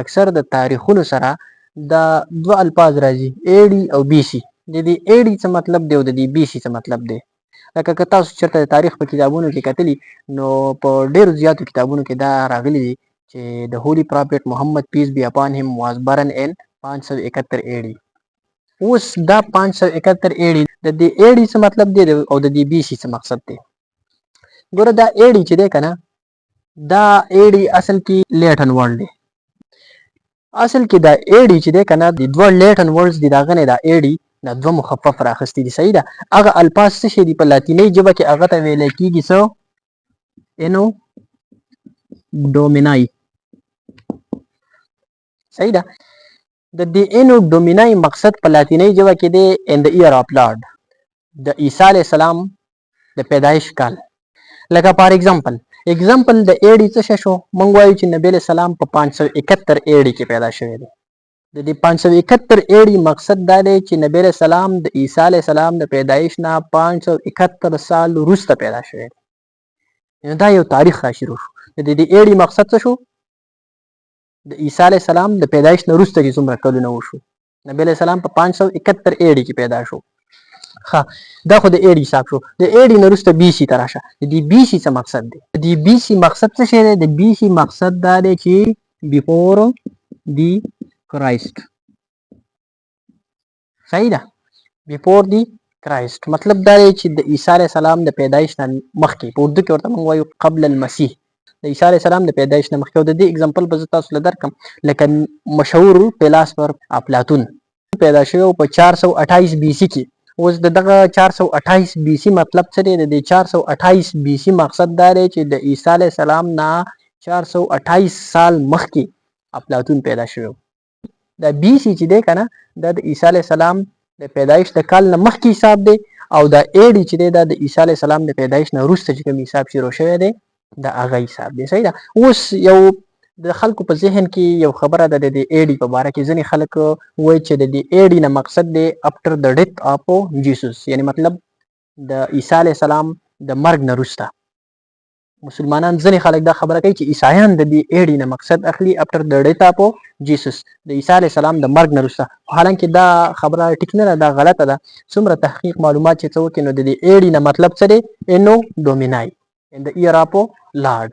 اکثر د تاریخونو سره دا دوه الفاظ راځي ایډي او بیسي. د دې ایډي څه مطلب دی او د دې بیسي څه مطلب دی. لکه که تاسو چېرته د تاریخ په کتابونو کې کتلي نو په ډېرو زیاتو کتابونو کې دا راغلي دي چې د هولي پراپټ محمد پیس بی اپان هیم واز برن ان 571 ایډي. اوس دا 571 ایډي د دې ایډي څه مطلب دی او د دې بیسي څه مقصد دی. ګوره دا ایډي چې دی که نه دا ایډي اصل کې لیټن ورډ دی. اصل کې دا ایډي چې دی که نه د دوه لیټن ورډز دي د هغه نه دا ایډي دا دوه مخفف راخستي دي. صحیح ده. هغه الفاظ څه شي دي په لاتینۍ ژبه کې هغه ته ویلی کېږي څه انو ډومینای. صحیح ده. د دې انو ډومینای مقصد په لاتینۍ ژبه کې دی ان د ایر آف لارډ د عیسی علیه السلام د پیدایش کال. لکه فار اگزامپل د ایډي څه شو موږ وایو چې نبی علیه السلام په 571 ایډي کې پیدا شوی دی. د دې 571 ایډي مقصد دا دی چې نبی علیه السلام د عیسی علیه السلام د پیدایش نه 571 سال وروسته پیدا شوی دی. نو دا یو تاریخ را شروع شو. د دې ایډي مقصد څه شو؟ د عیسی علیه السلام د پیدایش نه وروسته چې څومره کلونه وشو. نبی علیه السلام په 571 ایډي کې پیدا شو. ښه دا خو د ایډي حساب شو. د ایډي نه وروسته بیسي ته راشه. د دې بیسي څه مقصد دی؟ د دې بیسي مقصد څه شی دی؟ د بیسي مقصد دا دی چې بیفور دی کرایسټ. صحیح ده. بیفور دی کرایسټ مطلب دا دی چې د عیسی علیه السلام د پیدایش نه مخکې، په اردو کې ورته موږ وایو قبل المسیح، د عیسی علیه السلام د پیدایش نه مخکې. او د دې اگزامپل به زه تاسو له درکړم. لکه مشهور فیلاسفر افلاطون پیدا شوی په 428 بیسي کې. اوس د دغه 428 بیسي مطلب څه دی؟ د دې 428 بیسي مقصد دا دی چې د عیسی علیه السلام نه 428 سال مخکې افلاطون پیدا شوی. دا بیسي چې دی که نه دا د عیسی علیه السلام د پیدایش د کال نه مخکې حساب دی، او دا ایډي چې دی دا د عیسی علیه السلام د پیدایش نه وروسته چې کوم حساب شروع شوی دی دا هغه حساب دی. صحیح ده. اوس یو د خلکو په ذهن کې یو خبره ده د دې ایډي په باره کې. ځینې خلک وایي چې د دې ایډي نه مقصد دی افټر د ډیث اف جیسوس، یعنی مطلب د عیسی علیه السلام د مرګ نه وروسته. مسلمانان ځینې خلک دا خبره کوي چې عیسایان د دې ایډي نه مقصد اخلي افټر د ډیث اف جیسوس، د عیسی علیه السلام د مرګ نه وروسته. حالانکه دا خبره ټیک نه ده، دا غلطه ده. څومره تحقیق معلومات چې څه وکړي نو د دې ایډي نه مطلب څه دی؟ انو ډومینای ان د ایر اف لارډ.